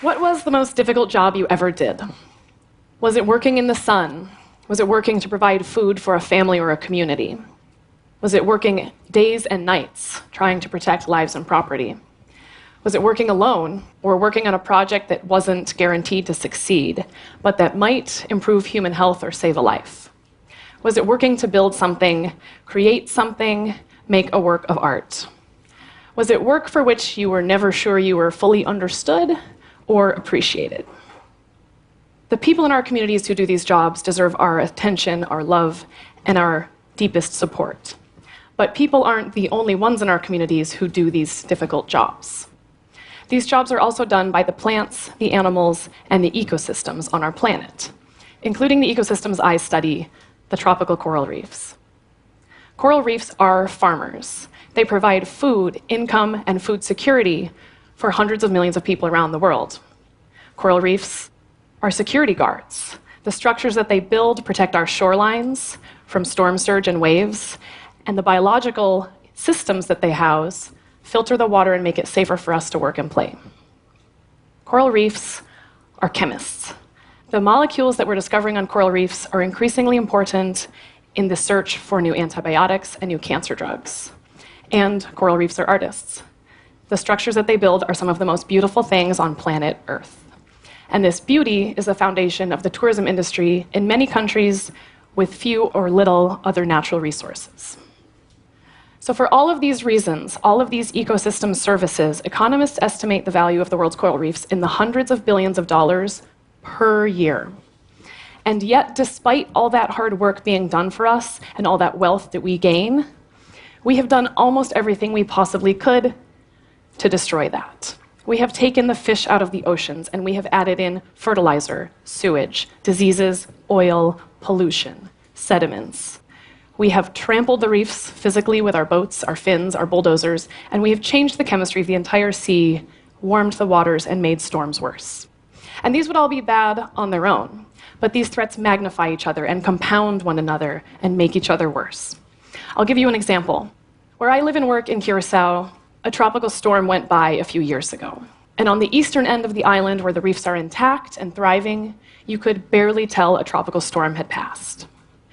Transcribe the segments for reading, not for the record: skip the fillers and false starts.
What was the most difficult job you ever did? Was it working in the sun? Was it working to provide food for a family or a community? Was it working days and nights trying to protect lives and property? Was it working alone or working on a project that wasn't guaranteed to succeed, but that might improve human health or save a life? Was it working to build something, create something, make a work of art? Was it work for which you were never sure you were fully understood or appreciated? The people in our communities who do these jobs deserve our attention, our love, and our deepest support. But people aren't the only ones in our communities who do these difficult jobs. These jobs are also done by the plants, the animals, and the ecosystems on our planet, including the ecosystems I study, the tropical coral reefs. Coral reefs are farmers. They provide food, income, and food security for hundreds of millions of people around the world. Coral reefs are security guards. The structures that they build protect our shorelines from storm surge and waves, and the biological systems that they house filter the water and make it safer for us to work and play. Coral reefs are chemists. The molecules that we're discovering on coral reefs are increasingly important in the search for new antibiotics and new cancer drugs. And coral reefs are artists. The structures that they build are some of the most beautiful things on planet Earth. And this beauty is the foundation of the tourism industry in many countries with few or little other natural resources. So for all of these reasons, all of these ecosystem services, economists estimate the value of the world's coral reefs in the hundreds of billions of dollars per year. And yet, despite all that hard work being done for us and all that wealth that we gain, we have done almost everything we possibly could to destroy that. We have taken the fish out of the oceans, and we have added in fertilizer, sewage, diseases, oil, pollution, sediments. We have trampled the reefs physically with our boats, our fins, our bulldozers, and we have changed the chemistry of the entire sea, warmed the waters, and made storms worse. And these would all be bad on their own, but these threats magnify each other and compound one another and make each other worse. I'll give you an example. Where I live and work in Curacao, a tropical storm went by a few years ago. And on the eastern end of the island, where the reefs are intact and thriving, you could barely tell a tropical storm had passed.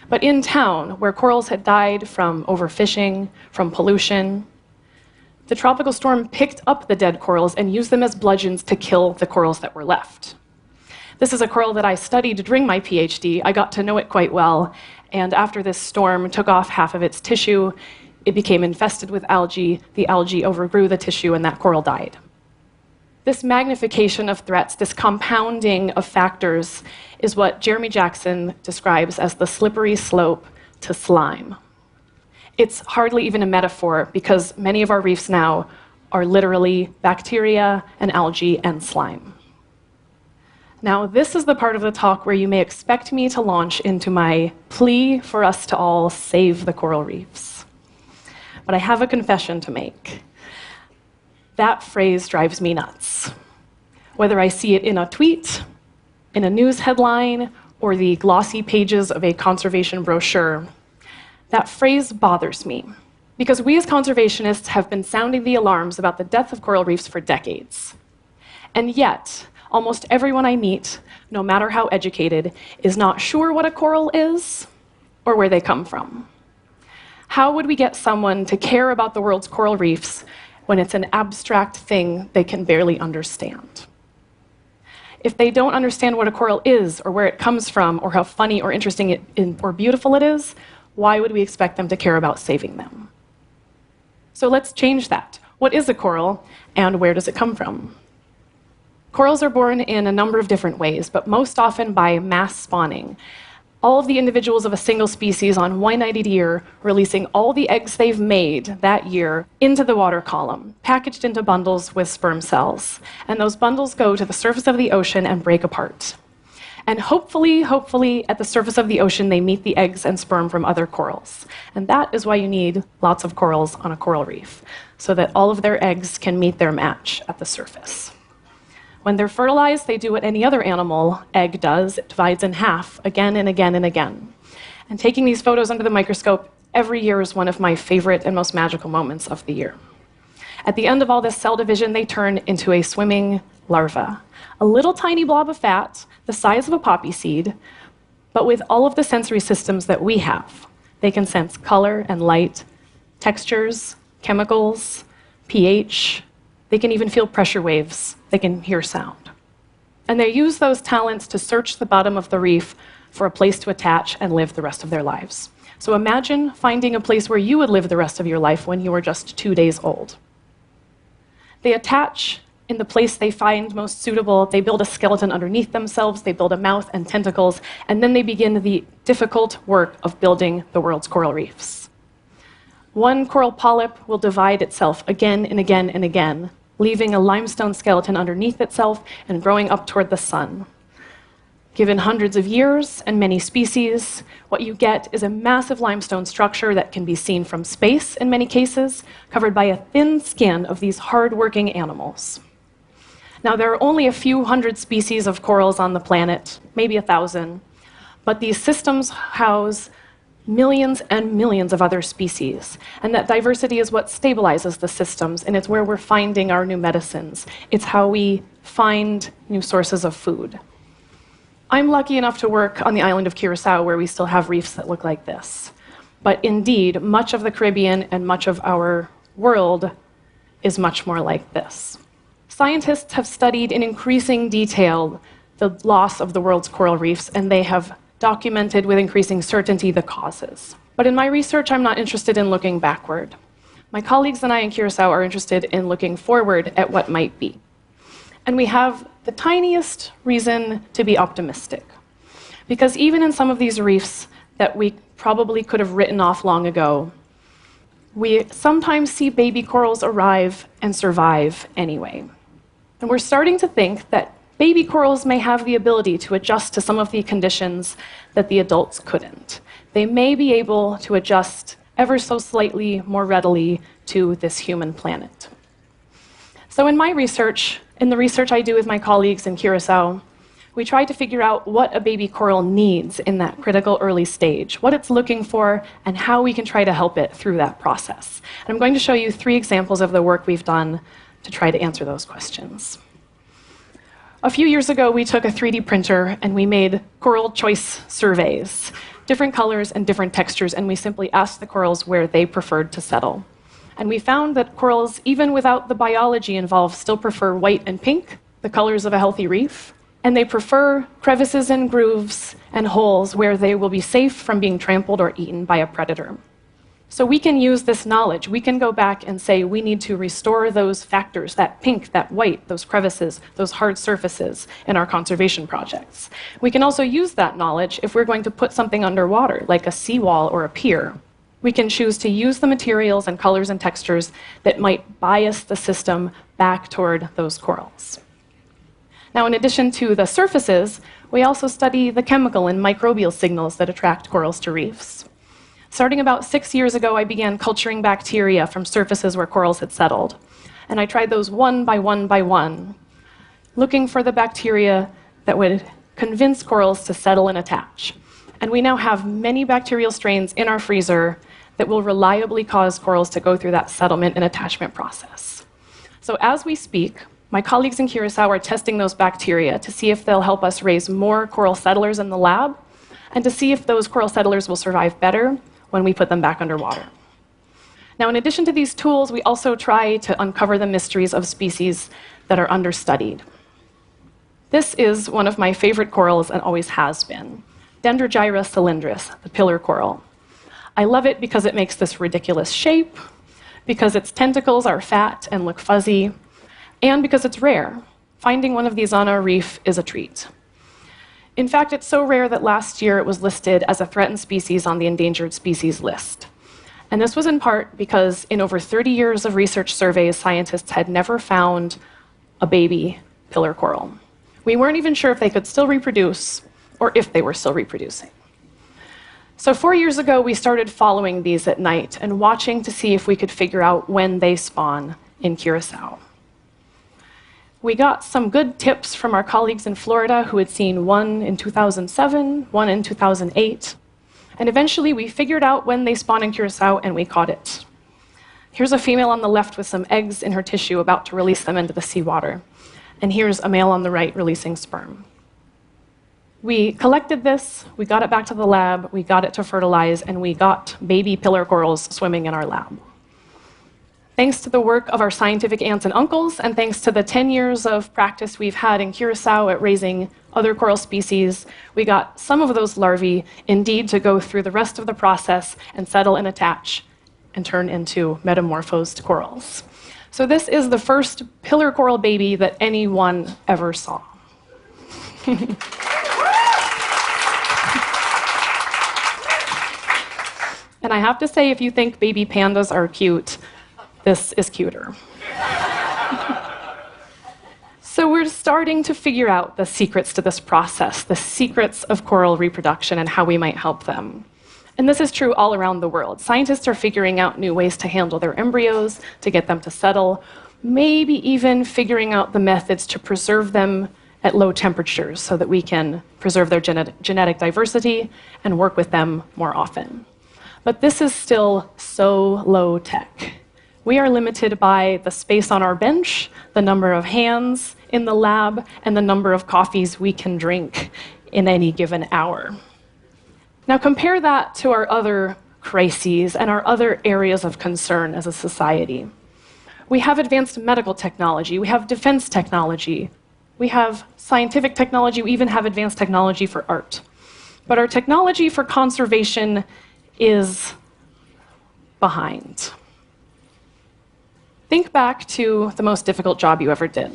But in town, where corals had died from overfishing, from pollution, the tropical storm picked up the dead corals and used them as bludgeons to kill the corals that were left. This is a coral that I studied during my PhD. I got to know it quite well, and after this storm took off half of its tissue, it became infested with algae. The algae overgrew the tissue, and that coral died. This magnification of threats, this compounding of factors, is what Jeremy Jackson describes as the slippery slope to slime. It's hardly even a metaphor, because many of our reefs now are literally bacteria and algae and slime. Now, this is the part of the talk where you may expect me to launch into my plea for us to all save the coral reefs. But I have a confession to make. That phrase drives me nuts. Whether I see it in a tweet, in a news headline, or the glossy pages of a conservation brochure, that phrase bothers me, because we as conservationists have been sounding the alarms about the death of coral reefs for decades. And yet, almost everyone I meet, no matter how educated, is not sure what a coral is or where they come from. How would we get someone to care about the world's coral reefs when it's an abstract thing they can barely understand? If they don't understand what a coral is, or where it comes from, or how funny or interesting or beautiful it is, why would we expect them to care about saving them? So let's change that. What is a coral, and where does it come from? Corals are born in a number of different ways, but most often by mass spawning. All of the individuals of a single species on one night a year releasing all the eggs they've made that year into the water column, packaged into bundles with sperm cells. And those bundles go to the surface of the ocean and break apart. And hopefully, at the surface of the ocean, they meet the eggs and sperm from other corals. And that is why you need lots of corals on a coral reef, so that all of their eggs can meet their match at the surface. When they're fertilized, they do what any other animal egg does. It divides in half again and again and again. And taking these photos under the microscope every year is one of my favorite and most magical moments of the year. At the end of all this cell division, they turn into a swimming larva, a little tiny blob of fat the size of a poppy seed, but with all of the sensory systems that we have. They can sense color and light, textures, chemicals, pH. They can even feel pressure waves. They can hear sound. And they use those talents to search the bottom of the reef for a place to attach and live the rest of their lives. So imagine finding a place where you would live the rest of your life when you were just 2 days old. They attach in the place they find most suitable. They build a skeleton underneath themselves. They build a mouth and tentacles. And then they begin the difficult work of building the world's coral reefs. One coral polyp will divide itself again and again and again, leaving a limestone skeleton underneath itself and growing up toward the sun. Given hundreds of years and many species, what you get is a massive limestone structure that can be seen from space in many cases, covered by a thin skin of these hard-working animals. Now, there are only a few hundred species of corals on the planet, maybe 1,000, but these systems house millions and millions of other species. And that diversity is what stabilizes the systems, and it's where we're finding our new medicines. It's how we find new sources of food. I'm lucky enough to work on the island of Curacao, where we still have reefs that look like this. But indeed, much of the Caribbean and much of our world is much more like this. Scientists have studied in increasing detail the loss of the world's coral reefs, and they have documented with increasing certainty the causes. But in my research, I'm not interested in looking backward. My colleagues and I in Curacao are interested in looking forward at what might be. And we have the tiniest reason to be optimistic. Because even in some of these reefs that we probably could have written off long ago, we sometimes see baby corals arrive and survive anyway. And we're starting to think that baby corals may have the ability to adjust to some of the conditions that the adults couldn't. They may be able to adjust ever so slightly more readily to this human planet. So in my research, in the research I do with my colleagues in Curacao, we try to figure out what a baby coral needs in that critical early stage, what it's looking for, and how we can try to help it through that process. And I'm going to show you 3 examples of the work we've done to try to answer those questions. A few years ago, we took a 3D printer and we made coral choice surveys, different colors and different textures, and we simply asked the corals where they preferred to settle. And we found that corals, even without the biology involved, still prefer white and pink, the colors of a healthy reef, and they prefer crevices and grooves and holes where they will be safe from being trampled or eaten by a predator. So we can use this knowledge. We can go back and say we need to restore those factors, that pink, that white, those crevices, those hard surfaces in our conservation projects. We can also use that knowledge if we're going to put something underwater, like a seawall or a pier. We can choose to use the materials and colors and textures that might bias the system back toward those corals. Now, in addition to the surfaces, we also study the chemical and microbial signals that attract corals to reefs. Starting about 6 years ago, I began culturing bacteria from surfaces where corals had settled. And I tried those one by one, looking for the bacteria that would convince corals to settle and attach. And we now have many bacterial strains in our freezer that will reliably cause corals to go through that settlement and attachment process. So as we speak, my colleagues in Curacao are testing those bacteria to see if they'll help us raise more coral settlers in the lab, and to see if those coral settlers will survive better when we put them back underwater. Now, in addition to these tools, we also try to uncover the mysteries of species that are understudied. This is one of my favorite corals and always has been, Dendrogyra cylindris, the pillar coral. I love it because it makes this ridiculous shape, because its tentacles are fat and look fuzzy, and because it's rare. Finding one of these on a reef is a treat. In fact, it's so rare that last year it was listed as a threatened species on the endangered species list. And this was in part because in over 30 years of research surveys, scientists had never found a baby pillar coral. We weren't even sure if they could still reproduce or if they were still reproducing. So 4 years ago, we started following these at night and watching to see if we could figure out when they spawn in Curacao. We got some good tips from our colleagues in Florida who had seen one in 2007, one in 2008, and eventually we figured out when they spawn in Curacao and we caught it. Here's a female on the left with some eggs in her tissue about to release them into the seawater. And here's a male on the right releasing sperm. We collected this, we got it back to the lab, we got it to fertilize, and we got baby pillar corals swimming in our lab. Thanks to the work of our scientific aunts and uncles, and thanks to the 10 years of practice we've had in Curacao at raising other coral species, we got some of those larvae indeed to go through the rest of the process and settle and attach and turn into metamorphosed corals. So this is the first pillar coral baby that anyone ever saw. And I have to say, if you think baby pandas are cute, this is cuter. So we're starting to figure out the secrets to this process, the secrets of coral reproduction and how we might help them. And this is true all around the world. Scientists are figuring out new ways to handle their embryos, to get them to settle, maybe even figuring out the methods to preserve them at low temperatures so that we can preserve their genetic diversity and work with them more often. But this is still so low tech. We are limited by the space on our bench, the number of hands in the lab, and the number of coffees we can drink in any given hour. Now compare that to our other crises and our other areas of concern as a society. We have advanced medical technology, we have defense technology, we have scientific technology, we even have advanced technology for art. But our technology for conservation is behind. Think back to the most difficult job you ever did.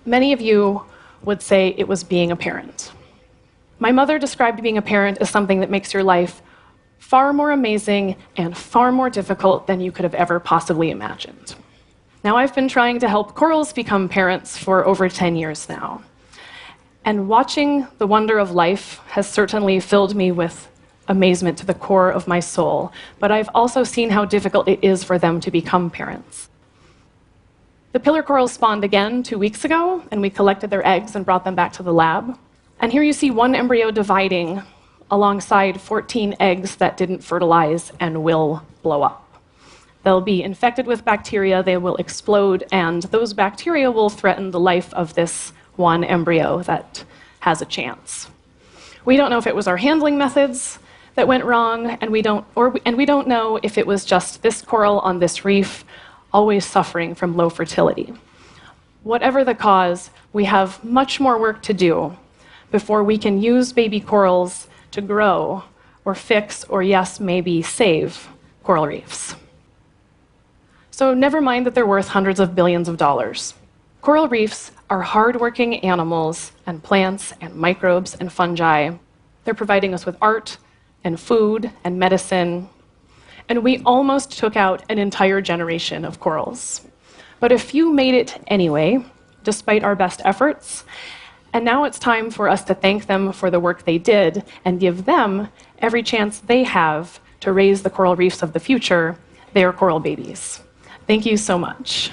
Many of you would say it was being a parent. My mother described being a parent as something that makes your life far more amazing and far more difficult than you could have ever possibly imagined. Now, I've been trying to help corals become parents for over 10 years now. And watching the wonder of life has certainly filled me with amazement to the core of my soul, but I've also seen how difficult it is for them to become parents. The pillar corals spawned again 2 weeks ago, and we collected their eggs and brought them back to the lab. And here you see one embryo dividing alongside 14 eggs that didn't fertilize and will blow up. They'll be infected with bacteria, they will explode, and those bacteria will threaten the life of this one embryo that has a chance. We don't know if it was our handling methods that went wrong, and we don't know if it was just this coral on this reef always suffering from low fertility. Whatever the cause, we have much more work to do before we can use baby corals to grow or fix or, yes, maybe save coral reefs. So never mind that they're worth hundreds of billions of dollars. Coral reefs are hardworking animals and plants and microbes and fungi. They're providing us with art and food and medicine. And we almost took out an entire generation of corals. But a few made it anyway, despite our best efforts. And now it's time for us to thank them for the work they did and give them every chance they have to raise the coral reefs of the future, their coral babies. Thank you so much.